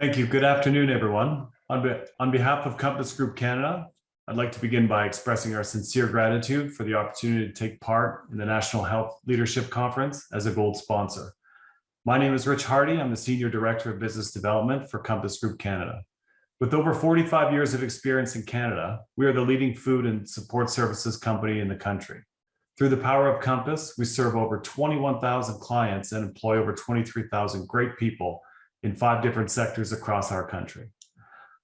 Thank you. Good afternoon, everyone. On behalf of Compass Group Canada, I'd like to begin by expressing our sincere gratitude for the opportunity to take part in the National Health Leadership Conference as a gold sponsor. My name is Rich Hardy. I'm the Senior Director of Business Development for Compass Group Canada. With over 45 years of experience in Canada, we are the leading food and support services company in the country. Through the power of Compass, we serve over 21,000 clients and employ over 23,000 great people in 5 different sectors across our country.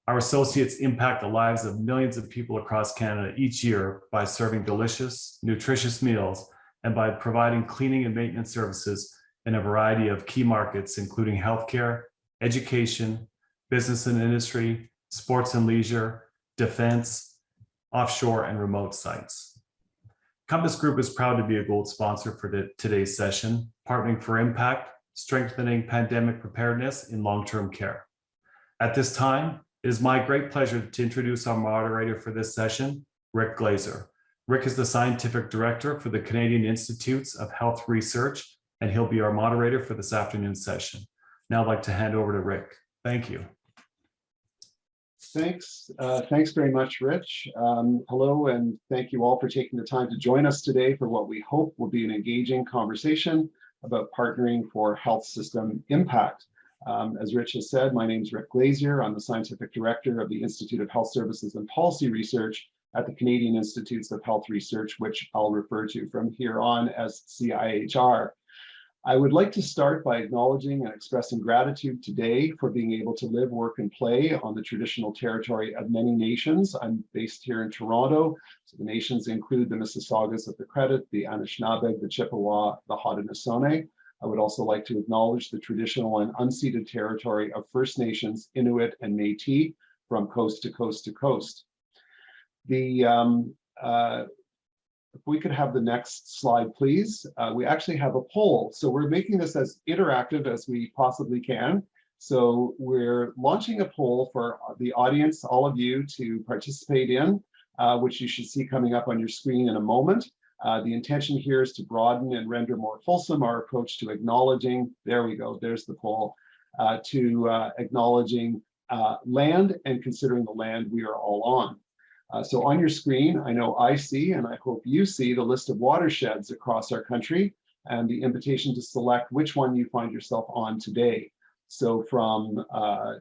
Our associates impact the lives of millions of people across Canada each year by serving delicious, nutritious meals and by providing cleaning and maintenance services in a variety of key markets, including healthcare, education, business and industry, sports and leisure, defense, offshore, and remote sites. Compass Group is proud to be a gold sponsor for today's session, Partnering for Impact, Strengthening Pandemic Preparedness in Long-Term Care. At this time, it is my great pleasure to introduce our moderator for this session, Rick Glazer. Rick is the Scientific Director for the Canadian Institutes of Health Research, and he'll be our moderator for this afternoon's session. Now I'd like to hand over to Rick. Thank you. Thanks. Thanks very much, Rich. Hello, and thank you all for taking the time to join us today for what we hope will be an engaging conversation about partnering for health system impact. As Rich has said, my name is Rick Glazer. I'm the Scientific Director of the Institute of Health Services and Policy Research at the Canadian Institutes of Health Research, which I'll refer to from here on as CIHR. I would like to start by acknowledging and expressing gratitude today for being able to live, work, and play on the traditional territory of many nations. I'm based here in Toronto, so the nations include the Mississaugas of the Credit, the Anishinaabe, the Chippewa, the Haudenosaunee. I would also like to acknowledge the traditional and unceded territory of First Nations, Inuit, and Métis from coast to coast to coast. If we could have the next slide, please. We actually have a poll. So we're making this as interactive as we possibly can. So we're launching a poll for the audience, all of you, to participate in, which you should see coming up on your screen in a moment. The intention here is to broaden and render more fulsome our approach to acknowledging, there we go, there's the poll, to acknowledging land and considering the land we are all on. So on your screen, I know I see, and I hope you see, the list of watersheds across our country and the invitation to select which one you find yourself on today. So from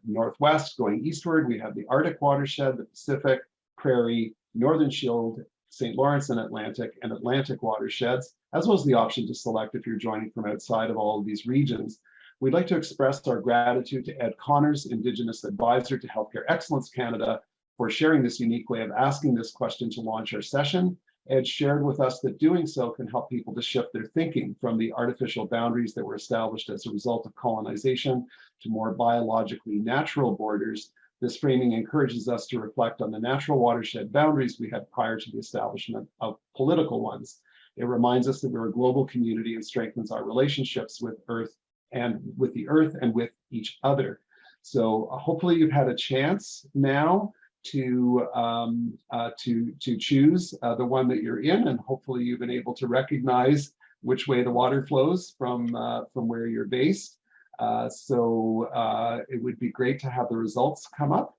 northwest going eastward, we have the Arctic watershed, the Pacific, Prairie, Northern Shield, St. Lawrence and Atlantic watersheds, as well as the option to select if you're joining from outside of all of these regions. We'd like to express our gratitude to Ed Connors, Indigenous Advisor to Healthcare Excellence Canada, for sharing this unique way of asking this question to launch our session. Ed shared with us that doing so can help people to shift their thinking from the artificial boundaries that were established as a result of colonization to more biologically natural borders. This framing encourages us to reflect on the natural watershed boundaries we had prior to the establishment of political ones. It reminds us that we're a global community and strengthens our relationships with Earth and with the Earth and with each other. So hopefully you've had a chance now to choose the one that you're in, and hopefully you've been able to recognize which way the water flows from where you're based. So it would be great to have the results come up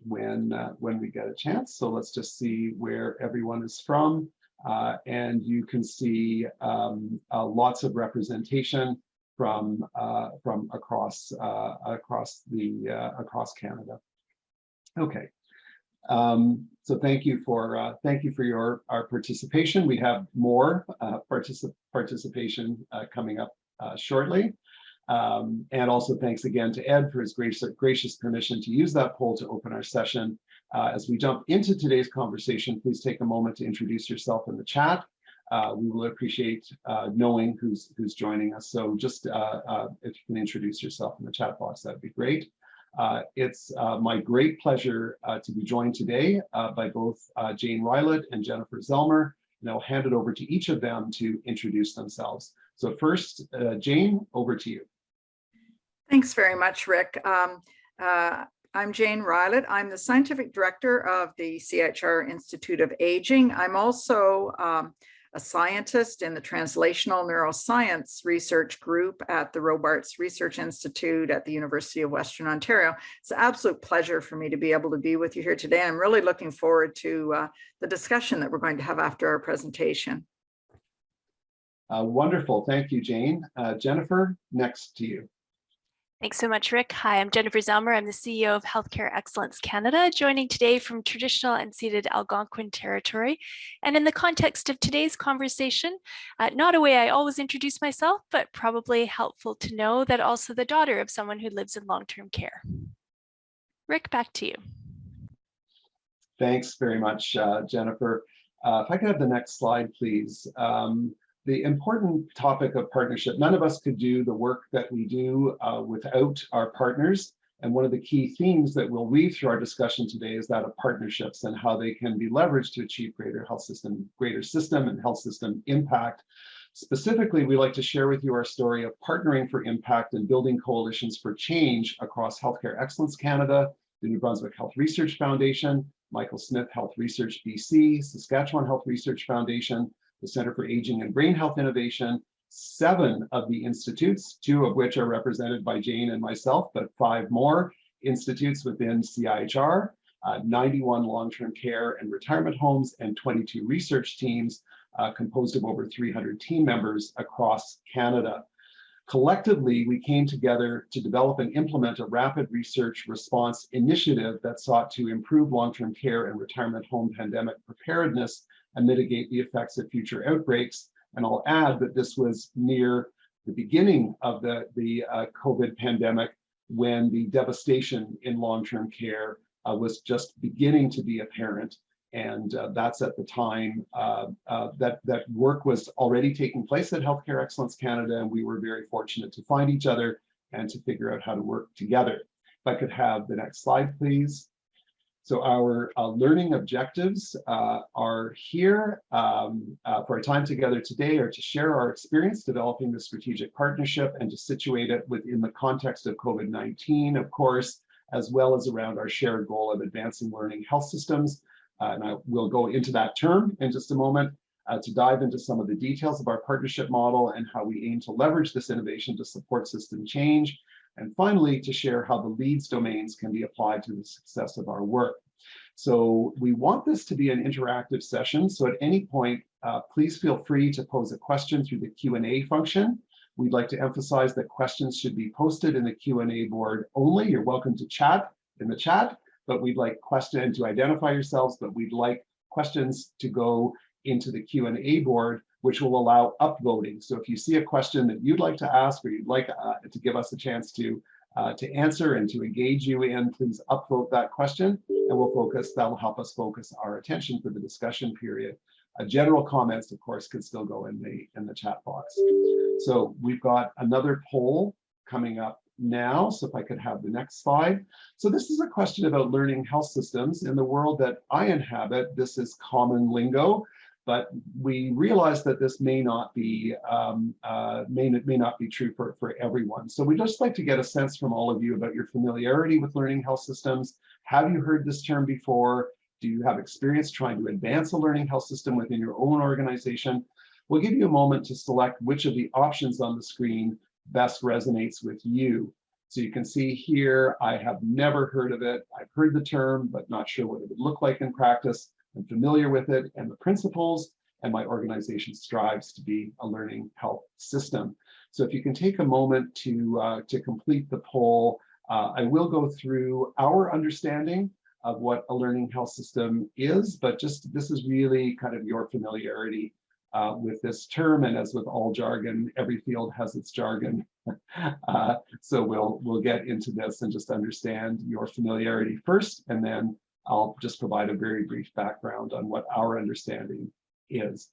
when we get a chance. So let's just see where everyone is from, and you can see lots of representation from across Canada. Okay, so thank you for our participation. We have more participation coming up shortly, and also thanks again to Ed for his gracious permission to use that poll to open our session. As we jump into today's conversation, please take a moment to introduce yourself in the chat. We will appreciate knowing who's joining us. So just if you can introduce yourself in the chat box, that'd be great. It's my great pleasure to be joined today by both Jane Rylett and Jennifer Zellmer, and I'll hand it over to each of them to introduce themselves. So first, Jane, over to you. Thanks very much, Rick. I'm Jane Rylett. I'm the Scientific Director of the CIHR Institute of Aging. I'm also a scientist in the Translational Neuroscience Research Group at the Robarts Research Institute at the University of Western Ontario. It's an absolute pleasure for me to be able to be with you here today. I'm really looking forward to the discussion that we're going to have after our presentation. Wonderful. Thank you, Jane. Jennifer, next to you. Thanks so much, Rick. Hi, I'm Jennifer Zellmer. I'm the CEO of Healthcare Excellence Canada, joining today from traditional unceded Algonquin territory. And in the context of today's conversation, not a way I always introduce myself, but probably helpful to know that also the daughter of someone who lives in long-term care. Rick, back to you. Thanks very much, Jennifer. If I could have the next slide, please. The important topic of partnership, none of us could do the work that we do without our partners. And one of the key themes that we'll weave through our discussion today is that of partnerships and how they can be leveraged to achieve greater system and health system impact. Specifically, we like to share with you our story of partnering for impact and building coalitions for change across Healthcare Excellence Canada, the New Brunswick Health Research Foundation, Michael Smith Health Research BC, Saskatchewan Health Research Foundation, the Center for Aging and Brain Health Innovation, 7 of the institutes, 2 of which are represented by Jane and myself, but 5 more institutes within CIHR, 91 long-term care and retirement homes, and 22 research teams composed of over 300 team members across Canada. Collectively, we came together to develop and implement a rapid research response initiative that sought to improve long-term care and retirement home pandemic preparedness and mitigate the effects of future outbreaks. And I'll add that this was near the beginning of the COVID pandemic, when the devastation in long-term care was just beginning to be apparent. And that's at the time that work was already taking place at Healthcare Excellence Canada, and we were very fortunate to find each other and to figure out how to work together. If I could have the next slide, please. So our learning objectives are here for our time together today, are to share our experience developing the strategic partnership and to situate it within the context of COVID-19, of course, as well as around our shared goal of advancing learning health systems. And I will go into that term in just a moment to dive into some of the details of our partnership model and how we aim to leverage this innovation to support system change. And finally, to share how the LEADS domains can be applied to the success of our work. So we want this to be an interactive session. So at any point, please feel free to pose a question through the Q&A function. We'd like to emphasize that questions should be posted in the Q&A board only. You're welcome to chat in the chat, but we'd like questions to identify yourselves, but we'd like questions to go into the Q&A board, which will allow upvoting. So if you see a question that you'd like to ask, or you'd like to give us a chance to answer and to engage you in, please upvote that question, and that'll help us focus our attention for the discussion period. General comments, of course, can still go in the chat box. So we've got another poll coming up now. So if I could have the next slide. So this is a question about learning health systems. In the world that I inhabit, this is common lingo, but we realize that this may not be true for everyone. So we'd just like to get a sense from all of you about your familiarity with learning health systems. Have you heard this term before? Do you have experience trying to advance a learning health system within your own organization? We'll give you a moment to select which of the options on the screen best resonates with you. So you can see here, I have never heard of it. I've heard the term, but not sure what it would look like in practice. I'm familiar with it and the principles, and my organization strives to be a learning health system. So if you can take a moment to complete the poll, I will go through our understanding of what a learning health system is, but just this is really kind of your familiarity with this term, and as with all jargon, every field has its jargon. So we'll get into this and just understand your familiarity first, and then I'll just provide a very brief background on what our understanding is.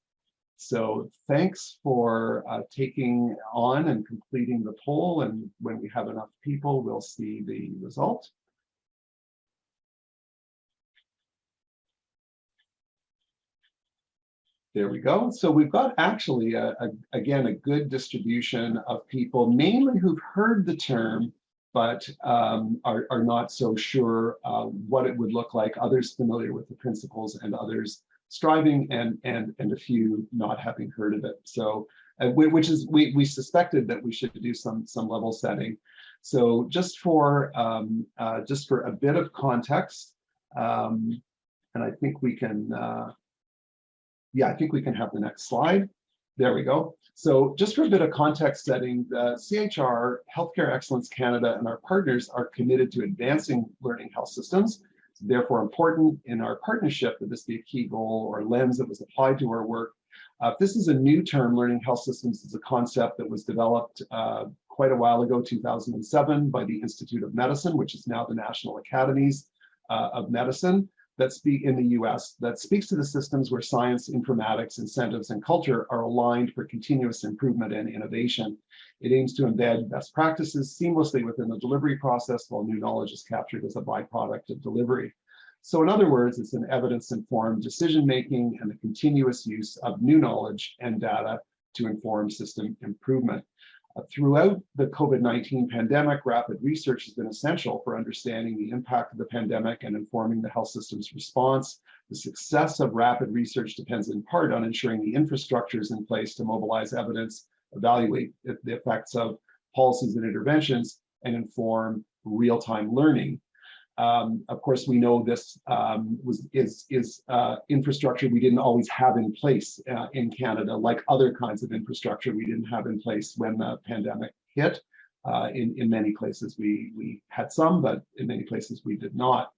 So thanks for taking on and completing the poll, and when we have enough people, we'll see the result. There we go. So we've got actually, again, a good distribution of people, mainly who've heard the term, but are not so sure what it would look like, others familiar with the principles, and others striving and a few not having heard of it. So, which is we suspected that we should do some level setting. So just for a bit of context, and I think we can, I think we can have the next slide. There we go. So just for a bit of context setting, the CHR, Healthcare Excellence Canada, and our partners are committed to advancing learning health systems. It's therefore important in our partnership that this be a key goal or lens that was applied to our work. This is a new term. Learning health systems is a concept that was developed quite a while ago, 2007, by the Institute of Medicine, which is now the National Academies of Medicine. That speak in the US, that speaks to the systems where science, informatics, incentives, and culture are aligned for continuous improvement and innovation. It aims to embed best practices seamlessly within the delivery process while new knowledge is captured as a byproduct of delivery. So in other words, it's an evidence-informed decision-making and the continuous use of new knowledge and data to inform system improvement. Throughout the COVID-19 pandemic, rapid research has been essential for understanding the impact of the pandemic and informing the health system's response. The success of rapid research depends in part on ensuring the infrastructure is in place to mobilize evidence, evaluate the effects of policies and interventions, and inform real-time learning. Of course, we know this is infrastructure we didn't always have in place in Canada, like other kinds of infrastructure we didn't have in place when the pandemic hit. In many places we had some, but in many places we did not.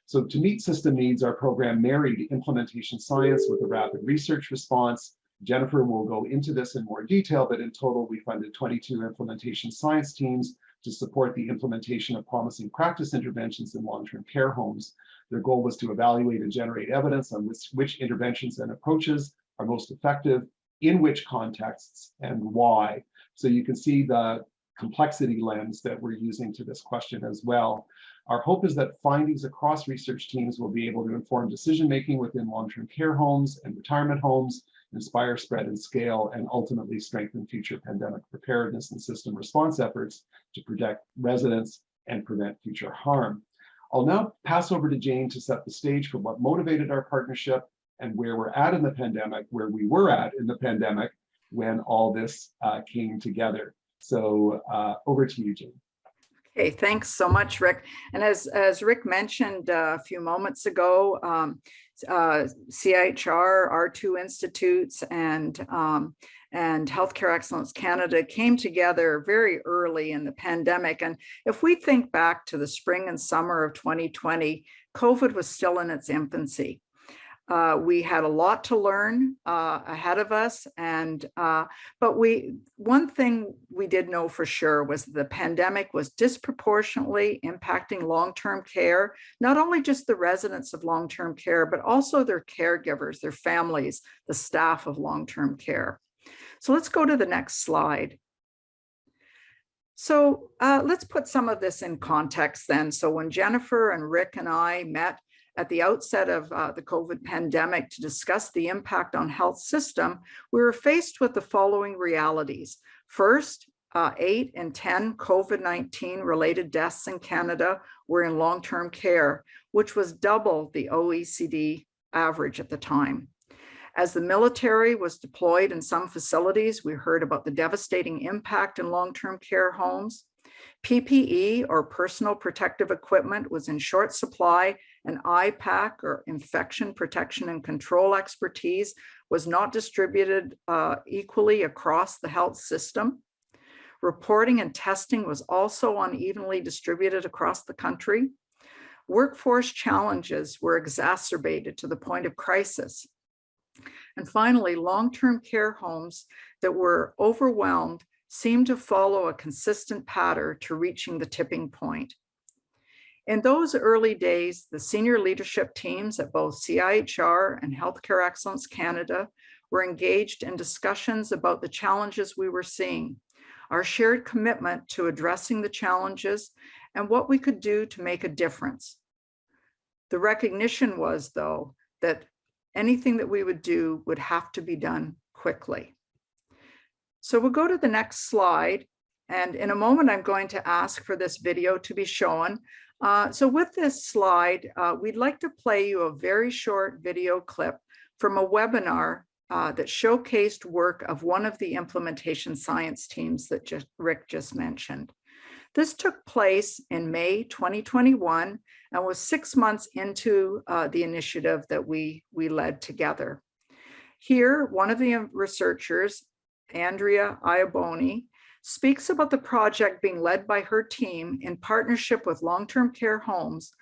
So to meet system needs, our program married implementation science with a rapid research response. Jennifer will go into this in more detail, but in total, we funded 22 implementation science teams to support the implementation of promising practice interventions in long-term care homes. Their goal was to evaluate and generate evidence on which interventions and approaches are most effective, in which contexts, and why. So you can see the complexity lens that we're using to this question as well. Our hope is that findings across research teams will be able to inform decision-making within long-term care homes and retirement homes, inspire, spread, and scale, and ultimately strengthen future pandemic preparedness and system response efforts to protect residents and prevent future harm. I'll now pass over to Jane to set the stage for what motivated our partnership and where we're at in the pandemic, where we were at in the pandemic when all this came together. So over to you, Jane. Okay, thanks so much, Rick. And as Rick mentioned a few moments ago, CHR, our two institutes, and Healthcare Excellence Canada came together very early in the pandemic. And if we think back to the spring and summer of 2020, COVID was still in its infancy. We had a lot to learn ahead of us, but one thing we did know for sure was the pandemic was disproportionately impacting long-term care, not only just the residents of long-term care, but also their caregivers, their families, the staff of long-term care. So let's go to the next slide. So let's put some of this in context then. So when Jennifer and Rick and I met at the outset of the COVID pandemic to discuss the impact on health system, we were faced with the following realities. First, 8 in 10 COVID-19 related deaths in Canada were in long-term care, which was double the OECD average at the time. As the military was deployed in some facilities, we heard about the devastating impact in long-term care homes. PPE, or personal protective equipment, was in short supply, and IPAC, or infection protection and control expertise, was not distributed equally across the health system. Reporting and testing was also unevenly distributed across the country. Workforce challenges were exacerbated to the point of crisis. And finally, long-term care homes that were overwhelmed seemed to follow a consistent pattern to reaching the tipping point. In those early days, the senior leadership teams at both CIHR and Healthcare Excellence Canada were engaged in discussions about the challenges we were seeing, our shared commitment to addressing the challenges, and what we could do to make a difference. The recognition was, though, that anything that we would do would have to be done quickly. So we'll go to the next slide. And in a moment, I'm going to ask for this video to be shown. So with this slide, we'd like to play you a very short video clip from a webinar that showcased work of one of the implementation science teams that Rick just mentioned. This took place in May 2021 and was 6 months into the initiative that we led together. Here, one of the researchers, Andrea Iaboni, speaks about the project being led by her team in partnership with long-term care homes,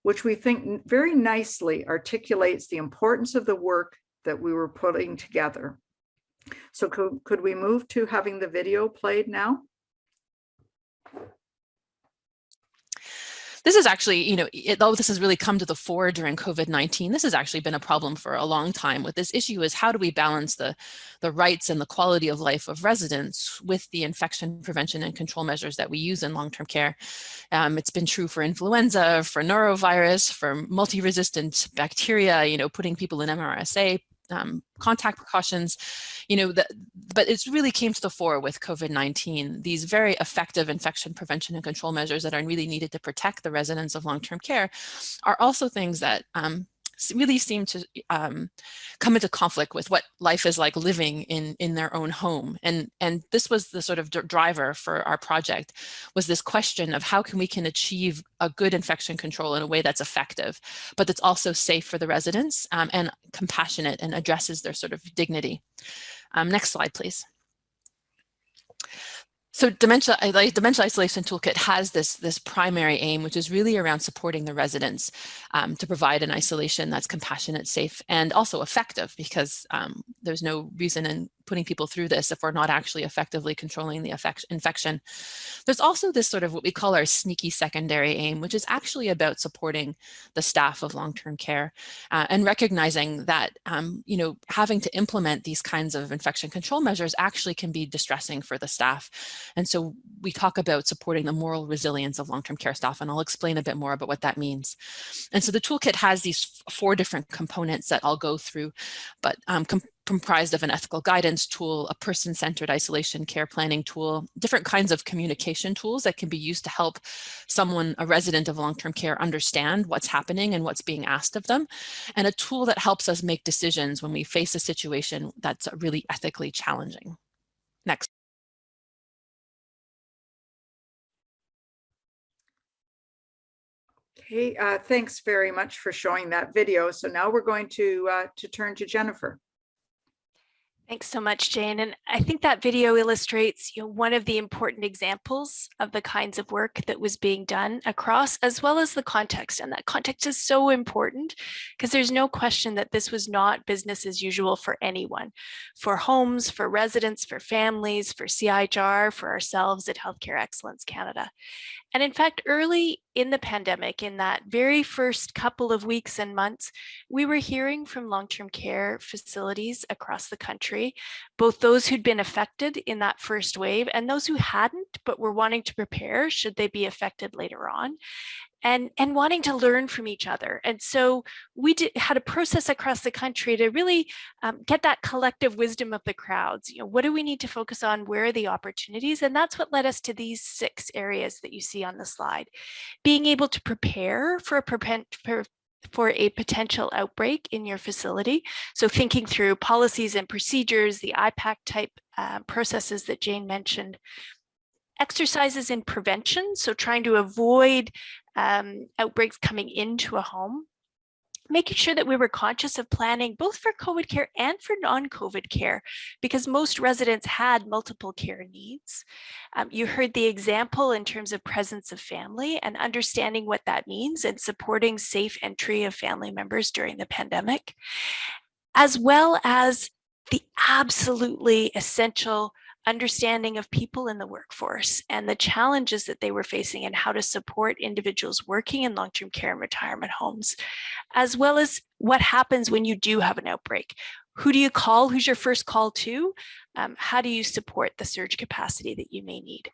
which we think very nicely articulates the importance of the work that we were putting together. So could we move to having the video played now? This is actually, though this has really come to the fore during COVID-19, this has actually been a problem for a long time. With this issue is how do we balance the rights and the quality of life of residents with the infection prevention and control measures that we use in long-term care. It's been true for influenza, for norovirus, for multi-resistant bacteria, putting people in MRSA, contact precautions, but it's really came to the fore with COVID-19. These very effective infection prevention and control measures that are really needed to protect the residents of long-term care are also things that really seem to come into conflict with what life is like living in their own home. And this was the sort of driver for our project, was this question of how we can achieve a good infection control in a way that's effective, but that's also safe for the residents and compassionate and addresses their sort of dignity. Next slide, please. So Dementia Isolation Toolkit has this primary aim, which is really around supporting the residents to provide an isolation that's compassionate, safe, and also effective, because there's no reason in putting people through this if we're not actually effectively controlling the infection. There's also this sort of what we call our sneaky secondary aim, which is actually about supporting the staff of long-term care and recognizing that, having to implement these kinds of infection control measures actually can be distressing for the staff. And so we talk about supporting the moral resilience of long-term care staff, and I'll explain a bit more about what that means. And so the toolkit has these 4 different components that I'll go through, but comprised of an ethical guidance tool, a person-centered isolation care planning tool, different kinds of communication tools that can be used to help a resident of long-term care, understand what's happening and what's being asked of them, and a tool that helps us make decisions when we face a situation that's really ethically challenging. Next. Okay, thanks very much for showing that video. So now we're going to turn to Jennifer. Thanks so much, Jane. And I think that video illustrates, one of the important examples of the kinds of work that was being done across, as well as the context. And that context is so important because there's no question that this was not business as usual for anyone, for homes, for residents, for families, for CIHR, for ourselves at Healthcare Excellence Canada. And in fact, early in the pandemic, in that very first couple of weeks and months, we were hearing from long-term care facilities across the country, both those who'd been affected in that first wave and those who hadn't, but were wanting to prepare should they be affected later on. And wanting to learn from each other. And so we had a process across the country to really get that collective wisdom of the crowds. What do we need to focus on? Where are the opportunities? And that's what led us to these 6 areas that you see on the slide. Being able to prepare for a potential outbreak in your facility. So thinking through policies and procedures, the IPAC type processes that Jane mentioned. Exercises in prevention, so trying to avoid outbreaks coming into a home, making sure that we were conscious of planning both for COVID care and for non-COVID care, because most residents had multiple care needs. You heard the example in terms of presence of family and understanding what that means and supporting safe entry of family members during the pandemic, as well as the absolutely essential understanding of people in the workforce and the challenges that they were facing and how to support individuals working in long-term care and retirement homes, as well as what happens when you do have an outbreak. Who do you call? Who's your first call to? How do you support the surge capacity that you may need?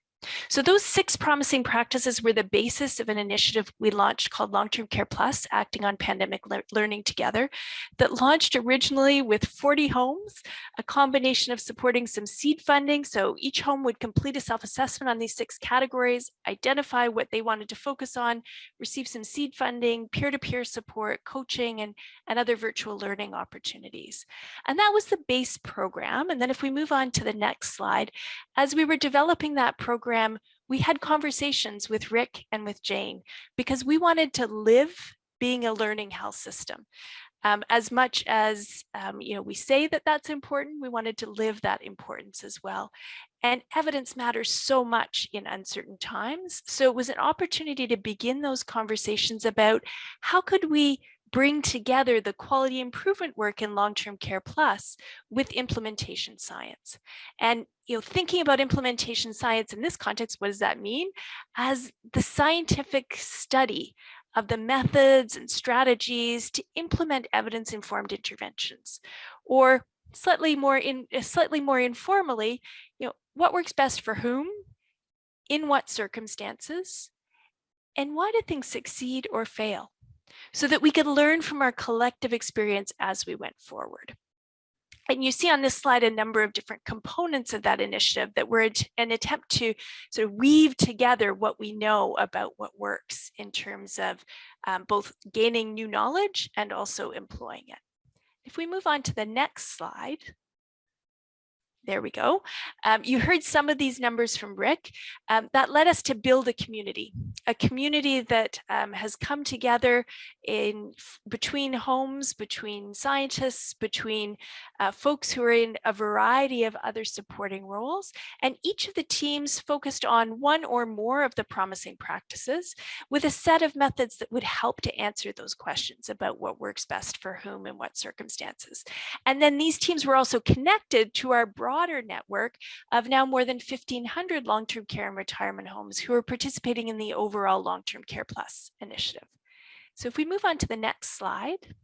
So those 6 promising practices were the basis of an initiative we launched called Long-Term Care Plus, Acting on Pandemic Learning Together, that launched originally with 40 homes, a combination of supporting some seed funding. So each home would complete a self-assessment on these 6 categories, identify what they wanted to focus on, receive some seed funding, peer-to-peer support, coaching, and other virtual learning opportunities. And that was the base program. And then if we move on to the next slide, as we were developing that program, we had conversations with Rick and with Jane because we wanted to live being a learning health system. As much as we say that that's important, we wanted to live that importance as well. And evidence matters so much in uncertain times. So it was an opportunity to begin those conversations about how could we bring together the quality improvement work in Long-Term Care Plus with implementation science. And thinking about implementation science in this context, what does that mean? As the scientific study of the methods and strategies to implement evidence-informed interventions, or slightly more informally, what works best for whom, in what circumstances, and why do things succeed or fail, so that we could learn from our collective experience as we went forward. And you see on this slide a number of different components of that initiative that were an attempt to sort of weave together what we know about what works in terms of both gaining new knowledge and also employing it. If we move on to the next slide. There we go. You heard some of these numbers from Rick. That led us to build a community that has come together between homes, between scientists, between folks who are in a variety of other supporting roles. And each of the teams focused on one or more of the promising practices with a set of methods that would help to answer those questions about what works best for whom and what circumstances. And then these teams were also connected to our broader network of now more than 1,500 long-term care and retirement homes who are participating in the overall Long-Term Care Plus initiative. So if we move on to the next slide.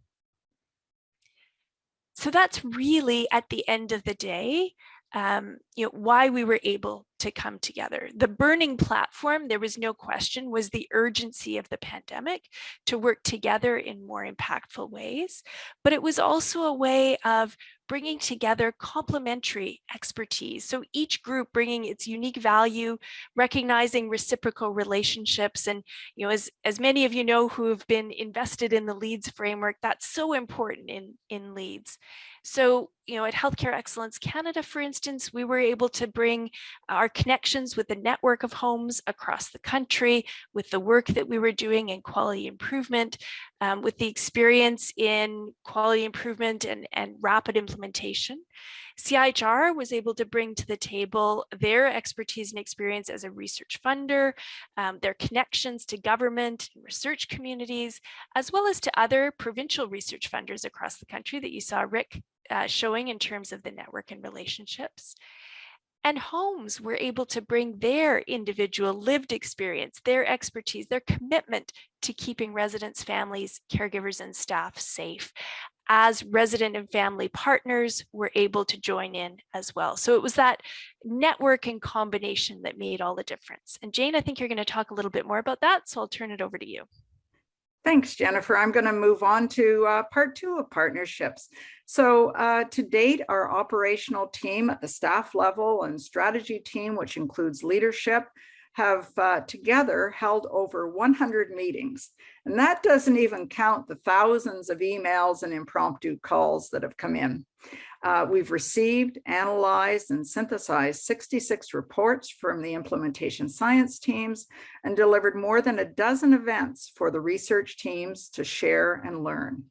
So that's really at the end of the day, why we were able to come together. The burning platform, there was no question, was the urgency of the pandemic to work together in more impactful ways. But it was also a way of bringing together complementary expertise. So each group bringing its unique value, recognizing reciprocal relationships. And as many of you know who have been invested in the LEADS framework, that's so important in LEADS. So, at Healthcare Excellence Canada, for instance, we were able to bring our connections with the network of homes across the country, with the work that we were doing in quality improvement, with the experience in quality improvement and rapid implementation. CIHR was able to bring to the table their expertise and experience as a research funder, their connections to government and research communities, as well as to other provincial research funders across the country that you saw Rick showing in terms of the network and relationships. And homes were able to bring their individual lived experience, their expertise, their commitment to keeping residents, families, caregivers, and staff safe, as resident and family partners were able to join in as well. So it was that network and combination that made all the difference. And Jane, I think you're going to talk a little bit more about that, so I'll turn it over to you. Thanks, Jennifer. I'm going to move on to part 2 of partnerships. So to date, our operational team at the staff level and strategy team, which includes leadership, have together held over 100 meetings. And that doesn't even count the thousands of emails and impromptu calls that have come in. We've received, analyzed, and synthesized 66 reports from the implementation science teams and delivered more than a dozen events for the research teams to share and learn.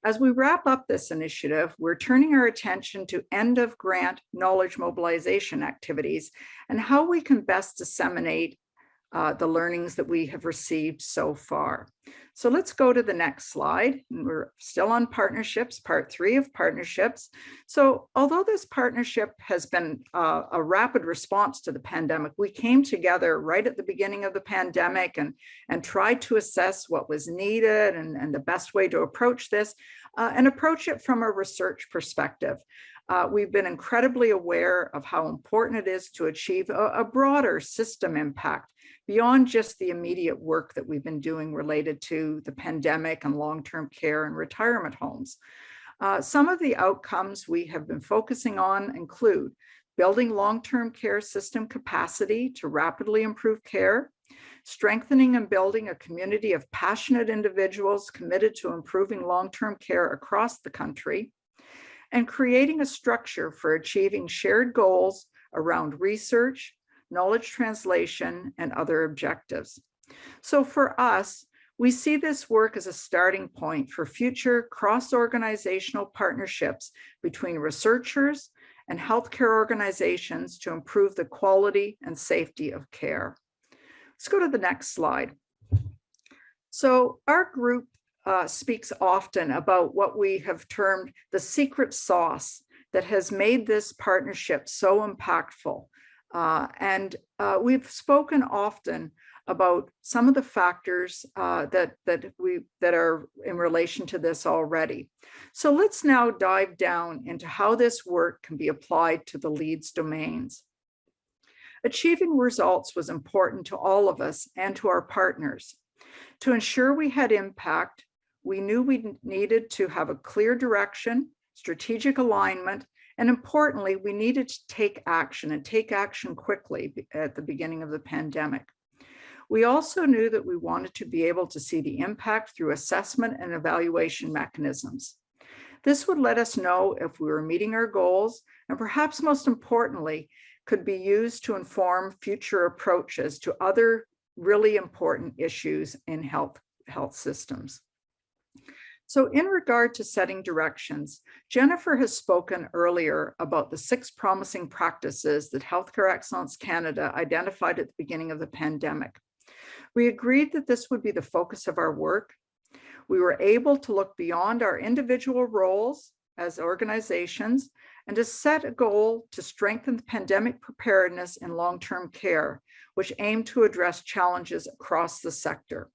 As we wrap up this initiative, we're turning our attention to end of grant knowledge mobilization activities and how we can best disseminate the learnings that we have received so far. So let's go to the next slide. And we're still on partnerships, part 3 of partnerships. So although this partnership has been a rapid response to the pandemic, we came together right at the beginning of the pandemic and tried to assess what was needed and the best way to approach this and approach it from a research perspective. We've been incredibly aware of how important it is to achieve a broader system impact beyond just the immediate work that we've been doing related to the pandemic and long-term care and retirement homes. Some of the outcomes we have been focusing on include building long-term care system capacity to rapidly improve care, strengthening and building a community of passionate individuals committed to improving long-term care across the country, and creating a structure for achieving shared goals around research, knowledge translation, and other objectives. So for us, we see this work as a starting point for future cross-organizational partnerships between researchers and healthcare organizations to improve the quality and safety of care. Let's go to the next slide. So our group speaks often about what we have termed the secret sauce that has made this partnership so impactful. We've spoken often about some of the factors that are in relation to this already. So let's now dive down into how this work can be applied to the LEADS domains. Achieving results was important to all of us and to our partners. To ensure we had impact, we knew we needed to have a clear direction, strategic alignment, and importantly, we needed to take action and take action quickly at the beginning of the pandemic. We also knew that we wanted to be able to see the impact through assessment and evaluation mechanisms. This would let us know if we were meeting our goals, and perhaps most importantly, could be used to inform future approaches to other really important issues in health systems. So in regard to setting directions, Jennifer has spoken earlier about the 6 promising practices that Healthcare Excellence Canada identified at the beginning of the pandemic. We agreed that this would be the focus of our work. We were able to look beyond our individual roles as organizations and to set a goal to strengthen pandemic preparedness in long-term care, which aimed to address challenges across the sector.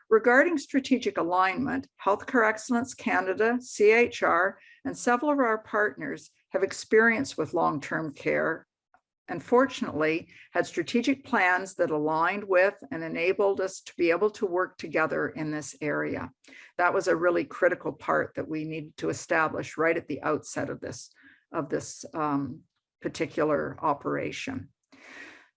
Regarding strategic alignment, Healthcare Excellence Canada, CHR, and several of our partners have experience with long-term care and fortunately had strategic plans that aligned with and enabled us to be able to work together in this area. That was a really critical part that we needed to establish right at the outset of this particular operation.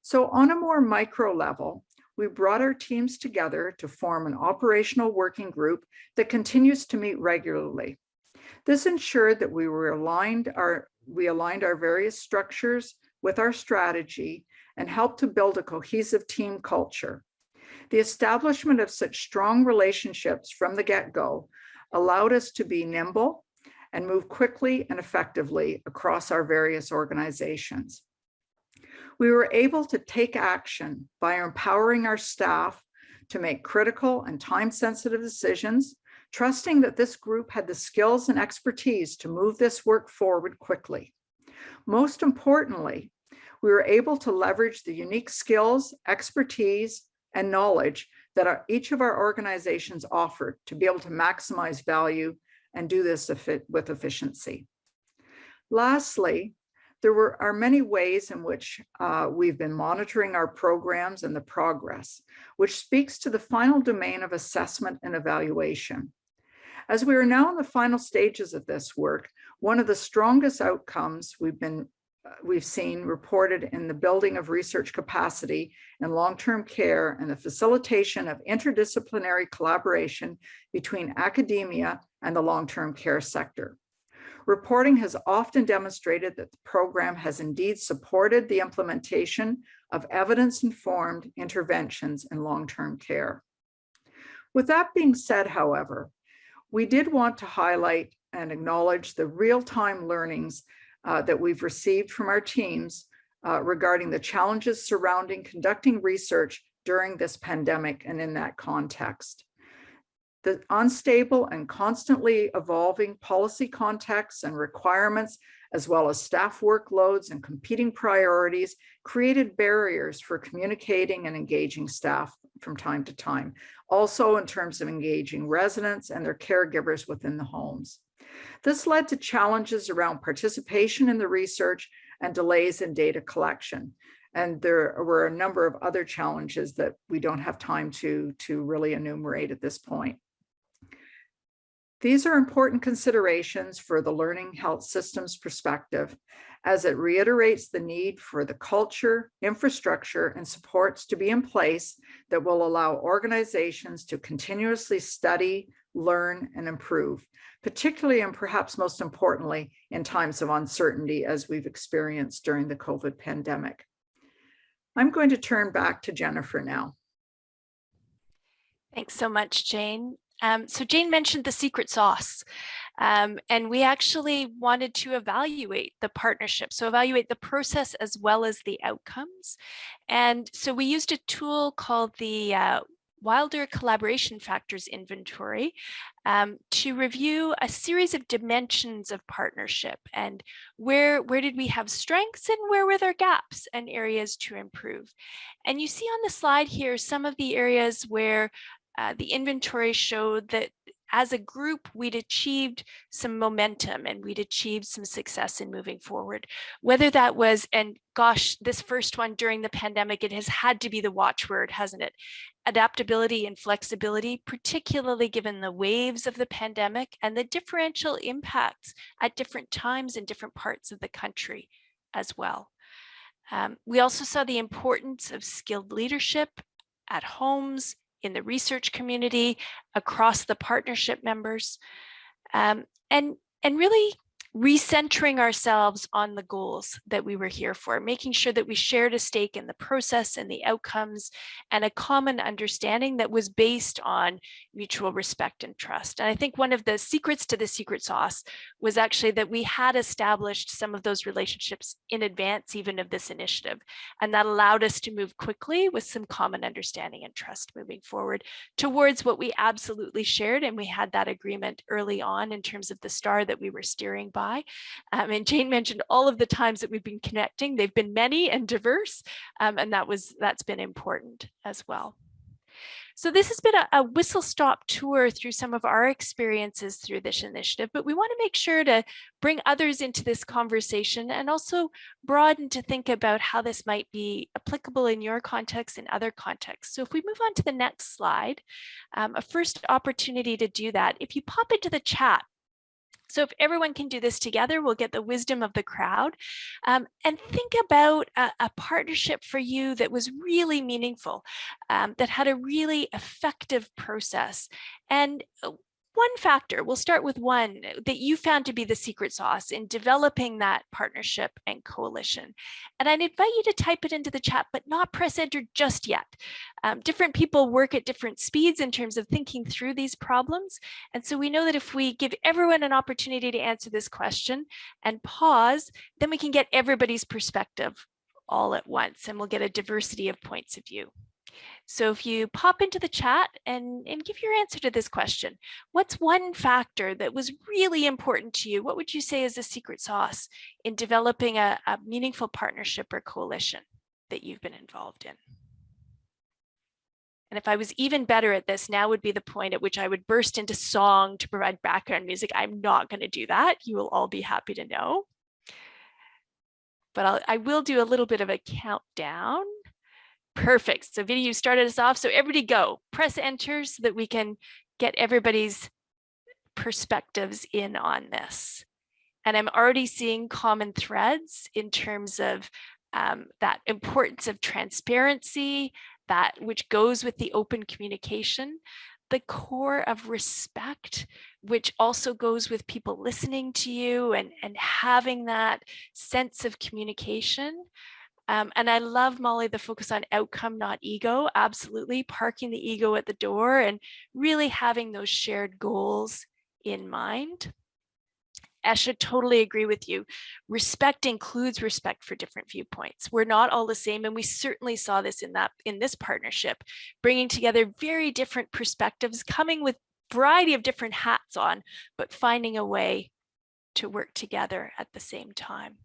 So on a more micro level, we brought our teams together to form an operational working group that continues to meet regularly. This ensured that we aligned our various structures with our strategy and helped to build a cohesive team culture. The establishment of such strong relationships from the get-go allowed us to be nimble and move quickly and effectively across our various organizations. We were able to take action by empowering our staff to make critical and time-sensitive decisions, trusting that this group had the skills and expertise to move this work forward quickly. Most importantly, we were able to leverage the unique skills, expertise, and knowledge that each of our organizations offered to be able to maximize value and do this with efficiency. Lastly, there are many ways in which we've been monitoring our programs and the progress, which speaks to the final domain of assessment and evaluation. As we are now in the final stages of this work, one of the strongest outcomes we've seen reported in the building of research capacity in long-term care and the facilitation of interdisciplinary collaboration between academia and the long-term care sector. Reporting has often demonstrated that the program has indeed supported the implementation of evidence-informed interventions in long-term care. With that being said, however, we did want to highlight and acknowledge the real-time learnings that we've received from our teams regarding the challenges surrounding conducting research during this pandemic and in that context. The unstable and constantly evolving policy contexts and requirements, as well as staff workloads and competing priorities, created barriers for communicating and engaging staff from time to time. Also in terms of engaging residents and their caregivers within the homes. This led to challenges around participation in the research and delays in data collection. And there were a number of other challenges that we don't have time to really enumerate at this point. These are important considerations for the learning health systems perspective, as it reiterates the need for the culture, infrastructure, and supports to be in place that will allow organizations to continuously study, learn, and improve, particularly and perhaps most importantly, in times of uncertainty as we've experienced during the COVID pandemic. I'm going to turn back to Jennifer now. Thanks so much, Jane. So Jane mentioned the secret sauce, and we actually wanted to evaluate the partnership, so evaluate the process as well as the outcomes. And so we used a tool called the Wilder Collaboration Factors Inventory to review a series of dimensions of partnership and where did we have strengths and where were there gaps and areas to improve. And you see on the slide here some of the areas where the inventory showed that as a group, we'd achieved some momentum and we'd achieved some success in moving forward. Whether that was, and gosh, this first one during the pandemic, it has had to be the watchword, hasn't it? Adaptability and flexibility, particularly given the waves of the pandemic and the differential impacts at different times in different parts of the country as well. We also saw the importance of skilled leadership at homes, in the research community, across the partnership members, and really recentering ourselves on the goals that we were here for, making sure that we shared a stake in the process and the outcomes and a common understanding that was based on mutual respect and trust. And I think one of the secrets to the secret sauce was actually that we had established some of those relationships in advance even of this initiative. And that allowed us to move quickly with some common understanding and trust moving forward towards what we absolutely shared. And we had that agreement early on in terms of the star that we were steering by. And Jane mentioned all of the times that we've been connecting. They've been many and diverse, and that's been important as well. So this has been a whistle-stop tour through some of our experiences through this initiative, but we want to make sure to bring others into this conversation and also broaden to think about how this might be applicable in your context and other contexts. So if we move on to the next slide, a first opportunity to do that, if you pop into the chat, so if everyone can do this together, we'll get the wisdom of the crowd, and think about a partnership for you that was really meaningful, that had a really effective process. And one factor, we'll start with one, that you found to be the secret sauce in developing that partnership and coalition. And I'd invite you to type it into the chat, but not press enter just yet. Different people work at different speeds in terms of thinking through these problems. And so we know that if we give everyone an opportunity to answer this question and pause, then we can get everybody's perspective all at once, and we'll get a diversity of points of view. So if you pop into the chat and give your answer to this question, what's one factor that was really important to you? What would you say is the secret sauce in developing a meaningful partnership or coalition that you've been involved in? And if I was even better at this, now would be the point at which I would burst into song to provide background music. I'm not going to do that. You will all be happy to know. But I will do a little bit of a countdown. Perfect. So Vinny, you started us off. So everybody go, press enter so that we can get everybody's perspectives in on this. And I'm already seeing common threads in terms of that importance of transparency, that which goes with the open communication, the core of respect, which also goes with people listening to you and having that sense of communication. And I love, Molly, the focus on outcome, not ego. Absolutely, parking the ego at the door and really having those shared goals in mind. Esha, totally agree with you. Respect includes respect for different viewpoints. We're not all the same, and we certainly saw this in this partnership, bringing together very different perspectives, coming with a variety of different hats on, but finding a way to work together at the same time.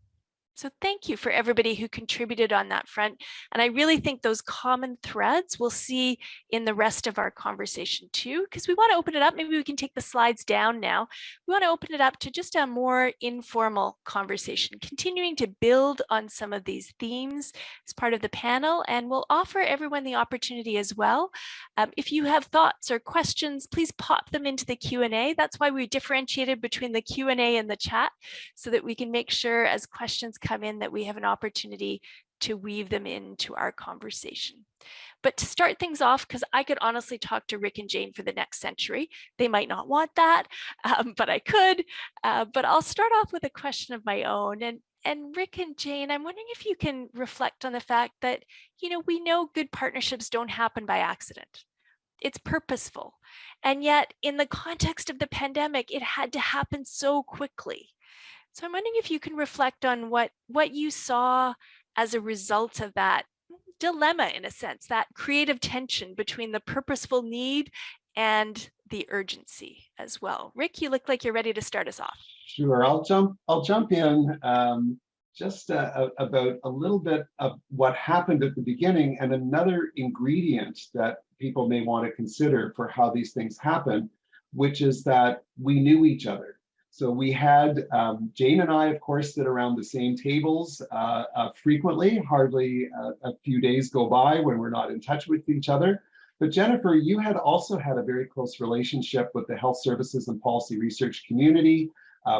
So thank you for everybody who contributed on that front. And I really think those common threads we'll see in the rest of our conversation too, because we want to open it up. Maybe we can take the slides down now. We want to open it up to just a more informal conversation, continuing to build on some of these themes as part of the panel. And we'll offer everyone the opportunity as well. If you have thoughts or questions, please pop them into the Q&A. That's why we differentiated between the Q&A and the chat, so that we can make sure as questions come in that we have an opportunity to weave them into our conversation. But to start things off, because I could honestly talk to Rick and Jane for the next century. They might not want that, but I could. But I'll start off with a question of my own. And Rick and Jane, I'm wondering if you can reflect on the fact that, we know good partnerships don't happen by accident. It's purposeful. And yet in the context of the pandemic, it had to happen so quickly. So I'm wondering if you can reflect on what you saw as a result of that dilemma, in a sense, that creative tension between the purposeful need and the urgency as well. Rick, you look like you're ready to start us off. Sure, I'll jump in just about a little bit of what happened at the beginning, and another ingredient that people may want to consider for how these things happen, which is that we knew each other. So we had Jane and I, of course, sit around the same tables frequently. Hardly a few days go by when we're not in touch with each other. But Jennifer, you had also had a very close relationship with the health services and policy research community,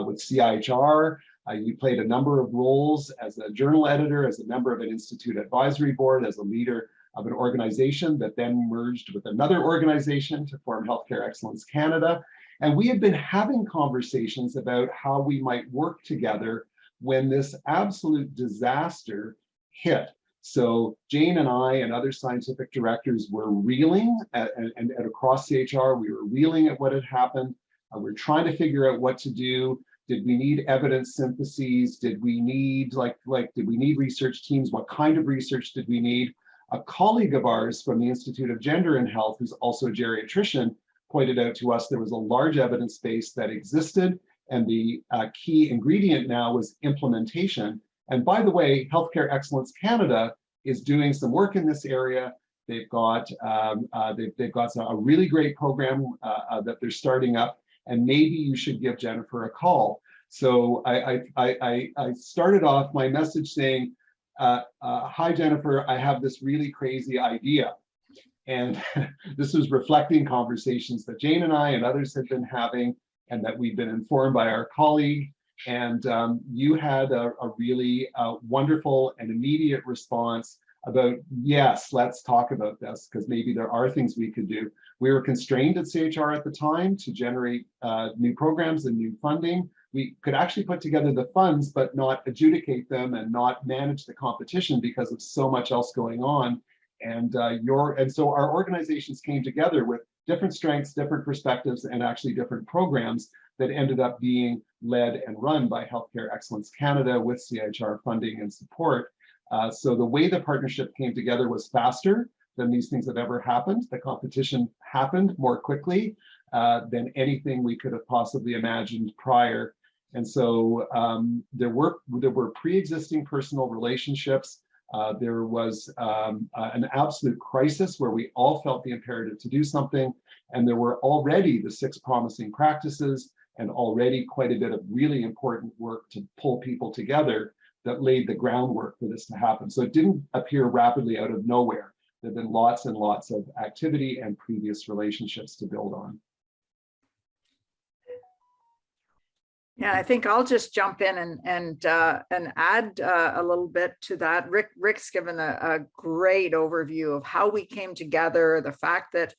with CIHR. You played a number of roles as a journal editor, as a member of an institute advisory board, as a leader of an organization that then merged with another organization to form Healthcare Excellence Canada. And we had been having conversations about how we might work together when this absolute disaster hit. So Jane and I and other scientific directors were reeling, and across CHR, we were reeling at what had happened. We're trying to figure out what to do. Did we need evidence syntheses? Did we need did we need research teams? What kind of research did we need? A colleague of ours from the Institute of Gender and Health, who's also a geriatrician, pointed out to us there was a large evidence base that existed, and the key ingredient now was implementation. And by the way, Healthcare Excellence Canada is doing some work in this area. They've got a really great program that they're starting up, and maybe you should give Jennifer a call. So I started off my message saying, hi, Jennifer, I have this really crazy idea. And this was reflecting conversations that Jane and I and others had been having, and that we've been informed by our colleague. And you had a really wonderful and immediate response about, yes, let's talk about this, because maybe there are things we could do. We were constrained at CHR at the time to generate new programs and new funding. We could actually put together the funds, but not adjudicate them and not manage the competition because of so much else going on. And so our organizations came together with different strengths, different perspectives, and actually different programs that ended up being led and run by Healthcare Excellence Canada with CIHR funding and support. So the way the partnership came together was faster than these things have ever happened. The competition happened more quickly than anything we could have possibly imagined prior. And so there were pre-existing personal relationships. There was an absolute crisis where we all felt the imperative to do something. And there were already the 6 promising practices and already quite a bit of really important work to pull people together that laid the groundwork for this to happen. So it didn't appear rapidly out of nowhere. There have been lots and lots of activity and previous relationships to build on. Yeah, I think I'll just jump in and add a little bit to that. Rick's given a great overview of how we came together, the fact that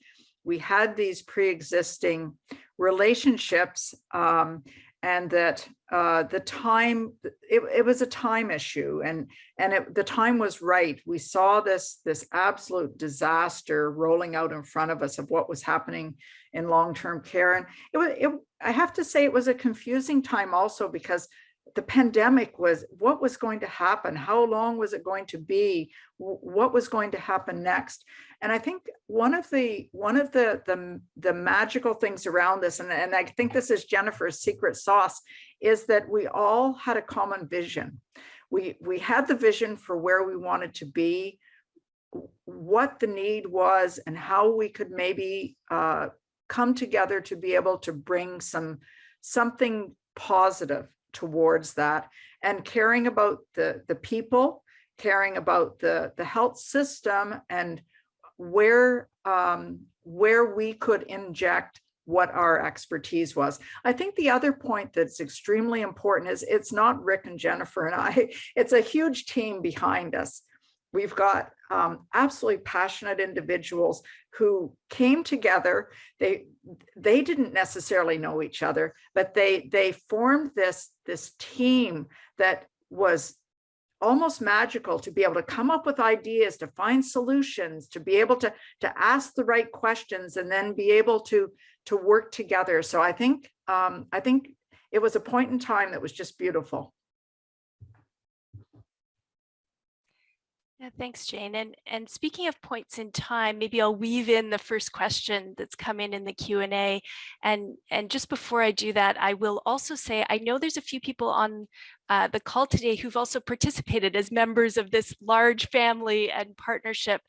we had these pre-existing relationships, and that the time, it was a time issue, and the time was right. We saw this absolute disaster rolling out in front of us of what was happening in long-term care. And I have to say it was a confusing time also, because the pandemic was, what was going to happen? How long was it going to be? What was going to happen next? And I think one of the magical things around this, and I think this is Jennifer's secret sauce, is that we all had a common vision. we had the vision for where we wanted to be, what the need was, and how we could maybe come together to be able to bring something positive towards that, and caring about the people, caring about the health system, and where we could inject what our expertise was. I think the other point that's extremely important is it's not Rick and Jennifer and I, it's a huge team behind us. We've got absolutely passionate individuals who came together. They didn't necessarily know each other, but they formed this team that was almost magical, to be able to come up with ideas, to find solutions, to be able to ask the right questions, and then be able to work together. So I think it was a point in time that was just beautiful. Yeah, thanks, Jane. And speaking of points in time, maybe I'll weave in the first question that's come in the Q&A. And just before I do that, I will also say, I know there's a few people on the call today who've also participated as members of this large family and partnership.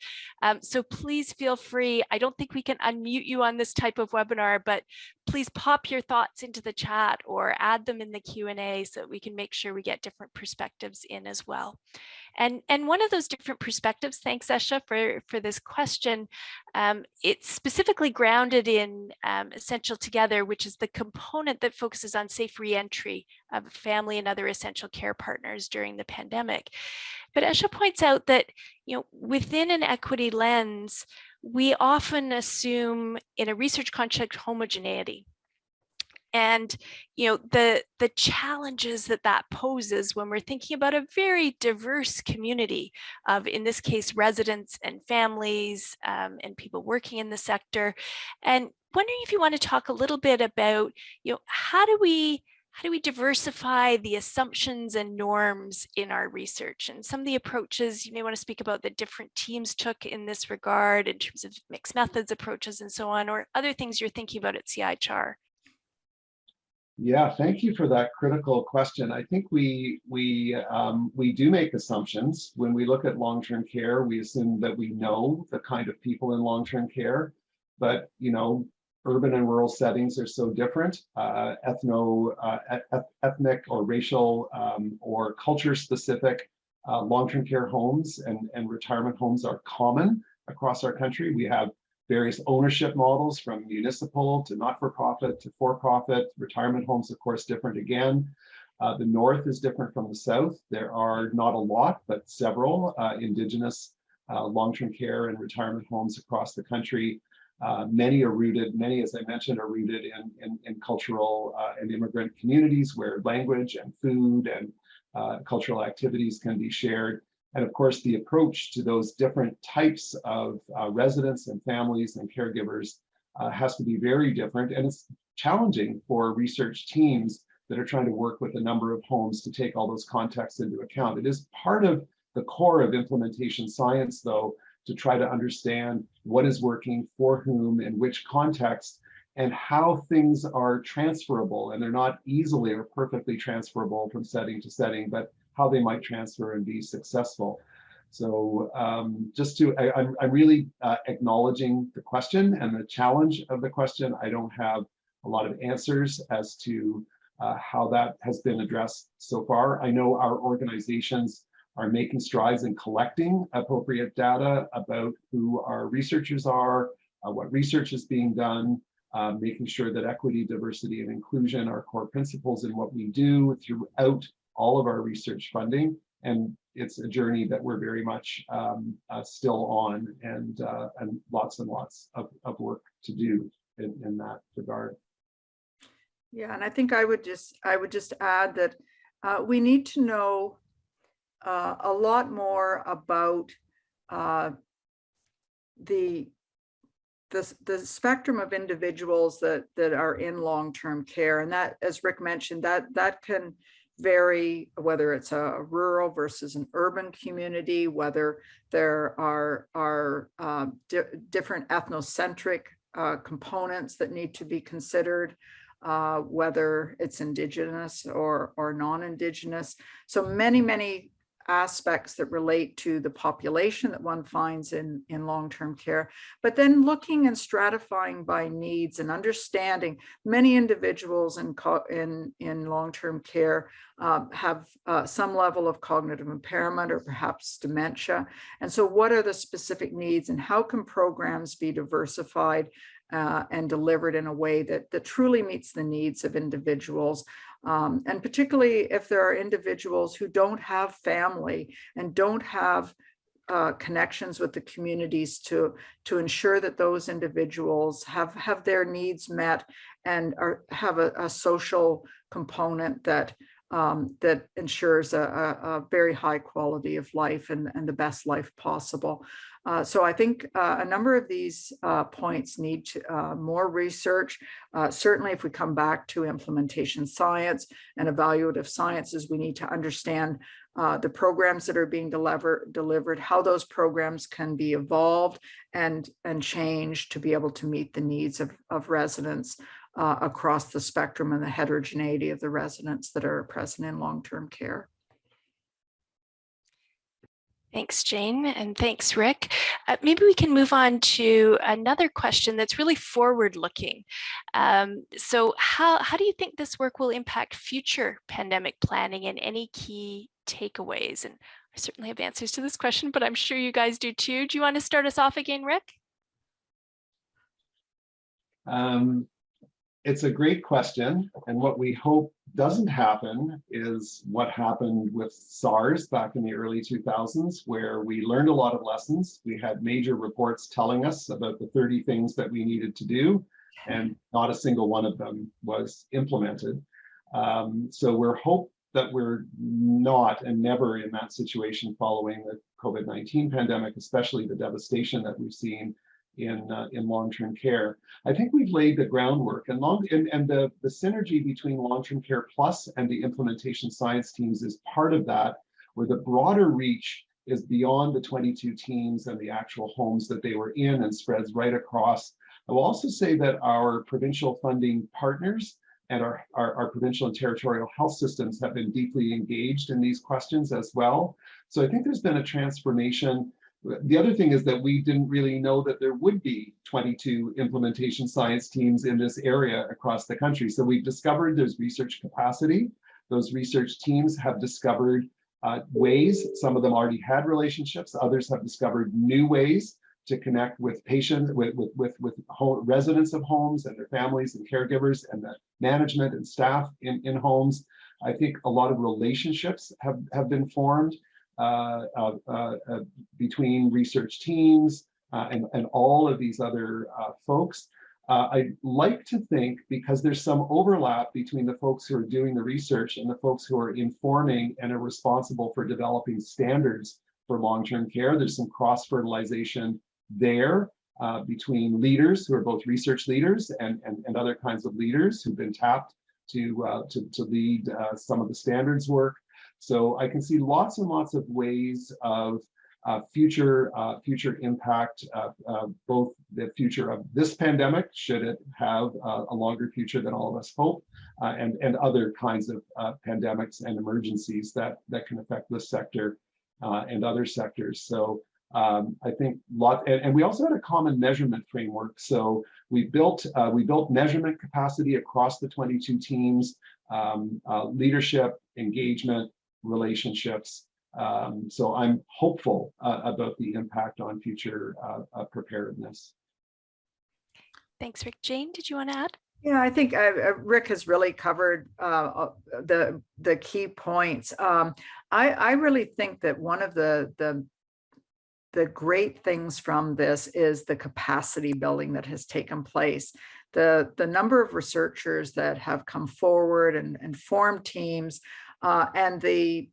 So please feel free. I don't think we can unmute you on this type of webinar, but please pop your thoughts into the chat or add them in the Q&A so that we can make sure we get different perspectives in as well. And one of those different perspectives, thanks Esha for this question, it's specifically grounded in Essential Together, which is the component that focuses on safe re-entry of family and other essential care partners during the pandemic. But Esha points out that, within an equity lens, we often assume in a research context homogeneity. And the challenges that poses when we're thinking about a very diverse community of, in this case, residents and families and people working in the sector. And wondering if you want to talk a little bit about, how do we diversify the assumptions and norms in our research, and some of the approaches you may want to speak about that different teams took in this regard in terms of mixed methods approaches and so on, or other things you're thinking about at CIHR. Yeah, thank you for that critical question. I think we do make assumptions. When we look at long-term care, we assume that we know the kind of people in long-term care, but urban and rural settings are so different. Ethnic or racial or culture-specific long-term care homes and retirement homes are common across our country. We have various ownership models, from municipal to not-for-profit to for-profit. Retirement homes, of course, different again. The North is different from the South. There are not a lot, but several Indigenous long-term care and retirement homes across the country. Many, as I mentioned, are rooted in cultural and immigrant communities where language and food and cultural activities can be shared. And of course, the approach to those different types of residents and families and caregivers has to be very different. And it's challenging for research teams that are trying to work with a number of homes to take all those contexts into account. It is part of the core of implementation science, though, to try to understand what is working for whom in which context, and how things are transferable. And they're not easily or perfectly transferable from setting to setting, but how they might transfer and be successful. So I'm really acknowledging the question and the challenge of the question. I don't have a lot of answers as to how that has been addressed so far. I know our organizations are making strides in collecting appropriate data about who our researchers are, what research is being done, making sure that equity, diversity, and inclusion are core principles in what we do throughout all of our research funding. And it's a journey that we're very much still on, and lots of work to do in that regard. Yeah, and I think I would just add that we need to know a lot more about the spectrum of individuals that are in long-term care, and that, as Rick mentioned, that can vary, whether it's a rural versus an urban community, whether there are different ethnocentric components that need to be considered. whether it's Indigenous or non-Indigenous. So many aspects that relate to the population that one finds in long-term care, but then looking and stratifying by needs and understanding many individuals in long-term care have some level of cognitive impairment or perhaps dementia. And so what are the specific needs and how can programs be diversified and delivered in a way that truly meets the needs of individuals? And particularly if there are individuals who don't have family and don't have connections with the communities to ensure that those individuals have their needs met and have a social component that ensures a very high quality of life and the best life possible. So I think a number of these points need more research. Certainly, if we come back to implementation science and evaluative sciences, we need to understand the programs that are being delivered, how those programs can be evolved and changed to be able to meet the needs of residents across the spectrum and the heterogeneity of the residents that are present in long-term care. Thanks, Jane, and thanks, Rick. Maybe we can move on to another question that's really forward-looking. So how do you think this work will impact future pandemic planning and any key takeaways? And I certainly have answers to this question, but I'm sure you guys do too. Do you want to start us off again, Rick? It's a great question. And what we hope doesn't happen is what happened with SARS back in the early 2000s, where we learned a lot of lessons. We had major reports telling us about the 30 things that we needed to do, and not a single one of them was implemented. So we're hope that we're not and never in that situation following the COVID-19 pandemic, especially the devastation that we've seen in long-term care. I think we've laid the groundwork, and the synergy between long-term care plus and the implementation science teams is part of that, where the broader reach is beyond the 22 teams and the actual homes that they were in and spreads right across. I will also say that our provincial funding partners and our provincial and territorial health systems have been deeply engaged in these questions as well. So I think there's been a transformation. The other thing is that we didn't really know that there would be 22 implementation science teams in this area across the country. So we've discovered there's research capacity. Those research teams have discovered ways. Some of them already had relationships. Others have discovered new ways to connect with patients, with residents of homes and their families and caregivers and the management and staff in homes. I think a lot of relationships have been formed between research teams and all of these other folks. I'd like to think, because there's some overlap between the folks who are doing the research and the folks who are informing and are responsible for developing standards for long-term care, there's some cross-fertilization there between leaders who are both research leaders and other kinds of leaders who've been tapped to lead some of the standards work. So I can see lots and lots of ways of future impact, both the future of this pandemic, should it have a longer future than all of us hope, and other kinds of pandemics and emergencies that can affect this sector and other sectors. So I think and we also had a common measurement framework. So we built measurement capacity across the 22 teams, leadership, engagement, relationships. So I'm hopeful about the impact on future preparedness. Thanks, Rick. Jane, did you want to add? Yeah, I think Rick has really covered the key points. I really think that one of the great things from this is the capacity building that has taken place. The number of researchers that have come forward and formed teams, and the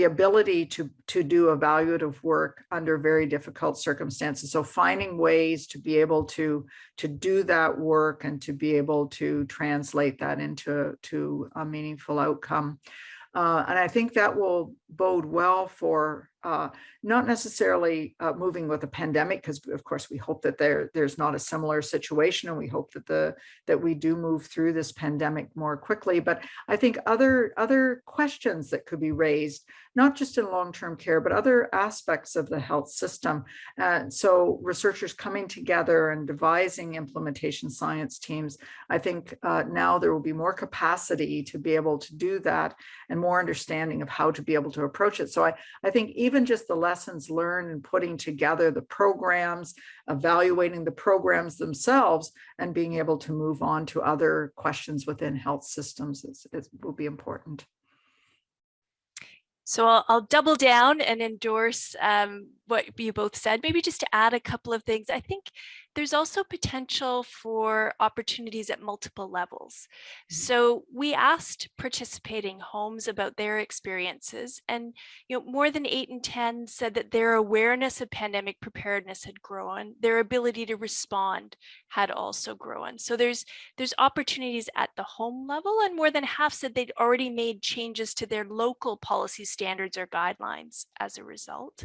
ability to do evaluative work under very difficult circumstances. So finding ways to be able to do that work and to be able to translate that into a meaningful outcome. And I think that will bode well for not necessarily moving with a pandemic, because of course we hope that there's not a similar situation, and we hope that we do move through this pandemic more quickly. But I think other questions that could be raised, not just in long-term care, but other aspects of the health system. So researchers coming together and devising implementation science teams, I think now there will be more capacity to be able to do that, and more understanding of how to be able to approach it. So I think even just the lessons learned and putting together the programs, evaluating the programs themselves, and being able to move on to other questions within health systems will be important. So I'll double down and endorse what you both said, maybe just to add a couple of things. I think there's also potential for opportunities at multiple levels. So we asked participating homes about their experiences, and more than 8 in 10 said that their awareness of pandemic preparedness had grown, their ability to respond had also grown. So there's opportunities at the home level, and more than half said they'd already made changes to their local policy standards or guidelines as a result.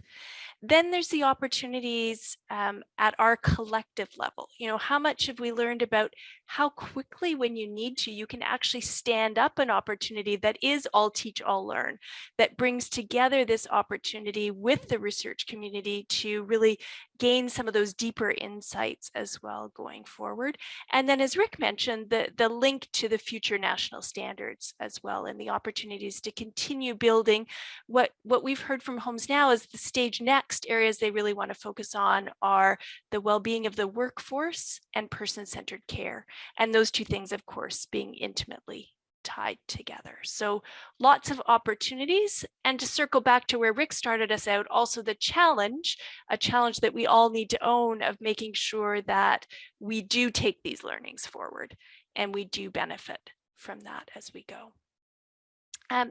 Then there's the opportunities at our collective level. How much have we learned about how quickly, when you need to, you can actually stand up an opportunity that is all teach, all learn, that brings together this opportunity with the research community to really gain some of those deeper insights as well going forward. And then, as Rick mentioned, the link to the future national standards as well, and the opportunities to continue building what we've heard from homes now is the stage next areas they really want to focus on are the well-being of the workforce and person-centered care. And those two things, of course, being intimately tied together. So lots of opportunities. And to circle back to where Rick started us out, also the challenge, a challenge that we all need to own, of making sure that we do take these learnings forward and we do benefit from that as we go.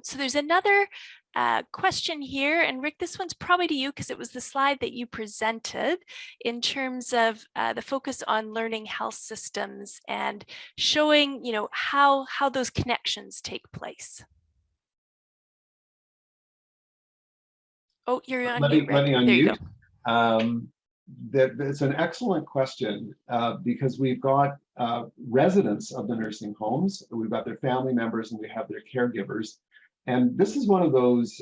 So there's another question here, and Rick, this one's probably to you because it was the slide that you presented in terms of the focus on learning health systems and showing, how those connections take place. Oh, you're on mute, Rick. Let me unmute. There you go. It's an excellent question because we've got residents of the nursing homes, we've got their family members, and we have their caregivers. And this is one of those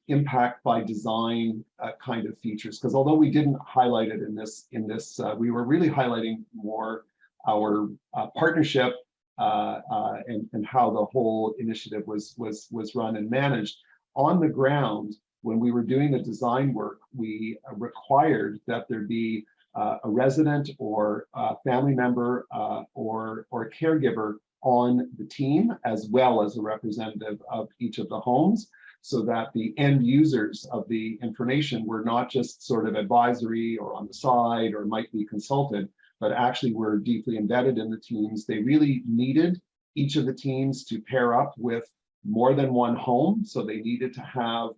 impact by design kind of features, because although we didn't highlight it in this, we were really highlighting more our partnership and how the whole initiative was run and managed. On the ground, when we were doing the design work, we required that there be a resident or a family member or a caregiver on the team, as well as a representative of each of the homes, so that the end users of the information were not just sort of advisory or on the side or might be consulted, but actually were deeply embedded in the teams. They really needed each of the teams to pair up with more than one home. So they needed to have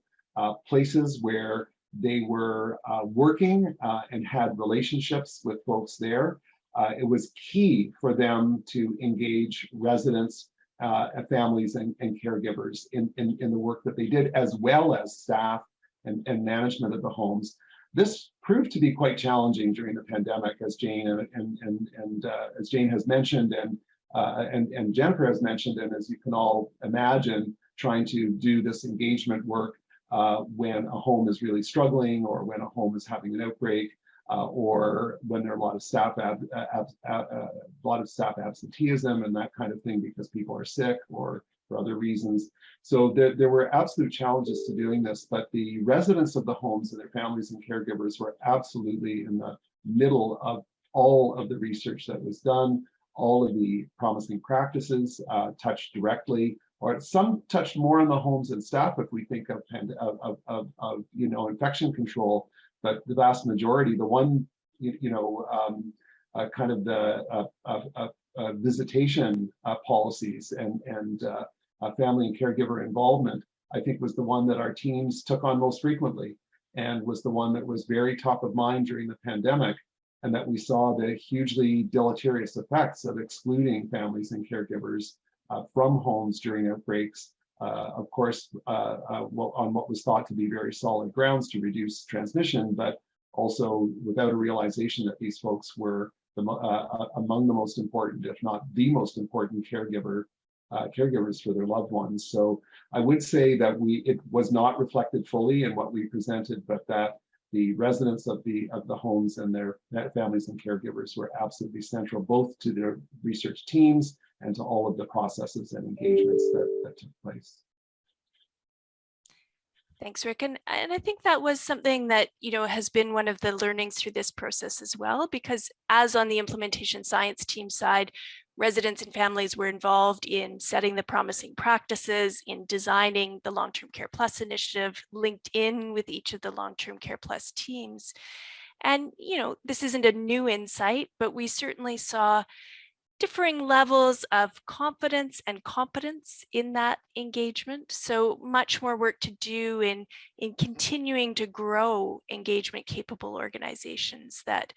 places where they were working and had relationships with folks there. It was key for them to engage residents, families, and caregivers in the work that they did, as well as staff and management of the homes. This proved to be quite challenging during the pandemic, as Jane as Jane has mentioned, and Jennifer has mentioned, and as you can all imagine, trying to do this engagement work when a home is really struggling, or when a home is having an outbreak, or when there are a lot of staff absenteeism and that kind of thing because people are sick or for other reasons. So there were absolute challenges to doing this, but the residents of the homes and their families and caregivers were absolutely in the middle of all of the research that was done. All of the promising practices touched directly, or some touched more on the homes and staff if we think of infection control. But the vast majority, the one, kind of the visitation policies and family and caregiver involvement, I think was the one that our teams took on most frequently, and was the one that was very top of mind during the pandemic, and that we saw the hugely deleterious effects of excluding families and caregivers from homes during outbreaks of course, on what was thought to be very solid grounds to reduce transmission, but also without a realization that these folks were among the most important, if not the most important caregivers for their loved ones. So I would say that it was not reflected fully in what we presented, but that the residents of the homes and their families and caregivers were absolutely central, both to their research teams and to all of the processes and engagements that took place. Thanks, Rick. And I think that was something that, has been one of the learnings through this process as well, because as on the implementation science team side, residents and families were involved in setting the promising practices, in designing the Long-Term Care Plus initiative, linked in with each of the Long-Term Care Plus teams. And, this isn't a new insight, but we certainly saw differing levels of confidence and competence in that engagement. So much more work to do in continuing to grow engagement capable organizations that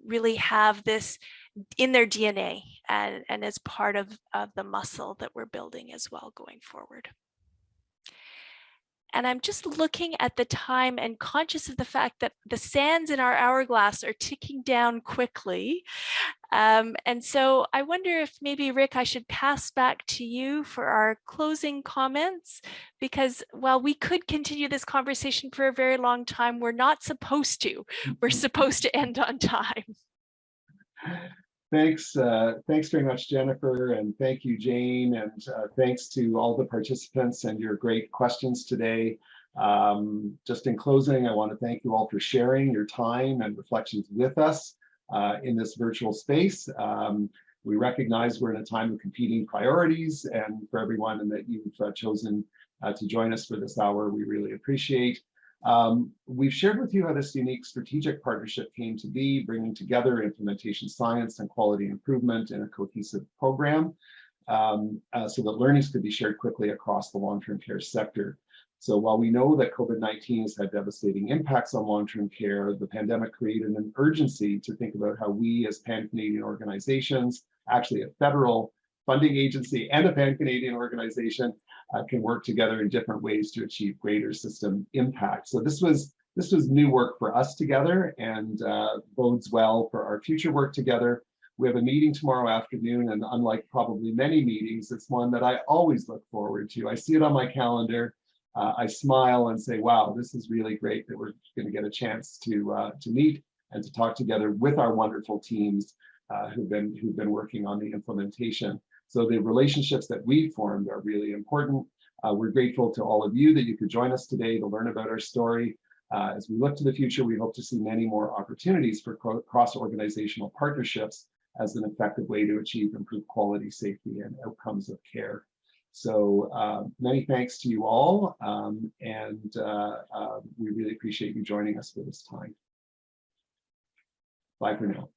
really have this in their DNA and as part of the muscle that we're building as well going forward. And I'm just looking at the time and conscious of the fact that the sands in our hourglass are ticking down quickly. And so I wonder if maybe, Rick, I should pass back to you for our closing comments, because while we could continue this conversation for a very long time, we're not supposed to. We're supposed to end on time. Thanks very much, Jennifer, and thank you, Jane, and thanks to all the participants and your great questions today. Just in closing, I want to thank you all for sharing your time and reflections with us in this virtual space. We recognize we're in a time of competing priorities, and for everyone and that you've chosen to join us for this hour, we really appreciate. We've shared with you how this unique strategic partnership came to be, bringing together implementation science and quality improvement in a cohesive program so that learnings could be shared quickly across the long-term care sector. So while we know that COVID-19 has had devastating impacts on long-term care, the pandemic created an urgency to think about how we as Pan-Canadian organizations, actually a federal funding agency and a Pan-Canadian organization, can work together in different ways to achieve greater system impact. So this was new work for us together, and bodes well for our future work together. We have a meeting tomorrow afternoon, and unlike probably many meetings, it's one that I always look forward to. I see it on my calendar. I smile and say, wow, this is really great that we're going to get a chance to meet and to talk together with our wonderful teams who've been working on the implementation. So the relationships that we've formed are really important. We're grateful to all of you that you could join us today to learn about our story. As we look to the future, we hope to see many more opportunities for cross-organizational partnerships as an effective way to achieve improved quality, safety, and outcomes of care. So many thanks to you all, and we really appreciate you joining us for this time. Bye for now.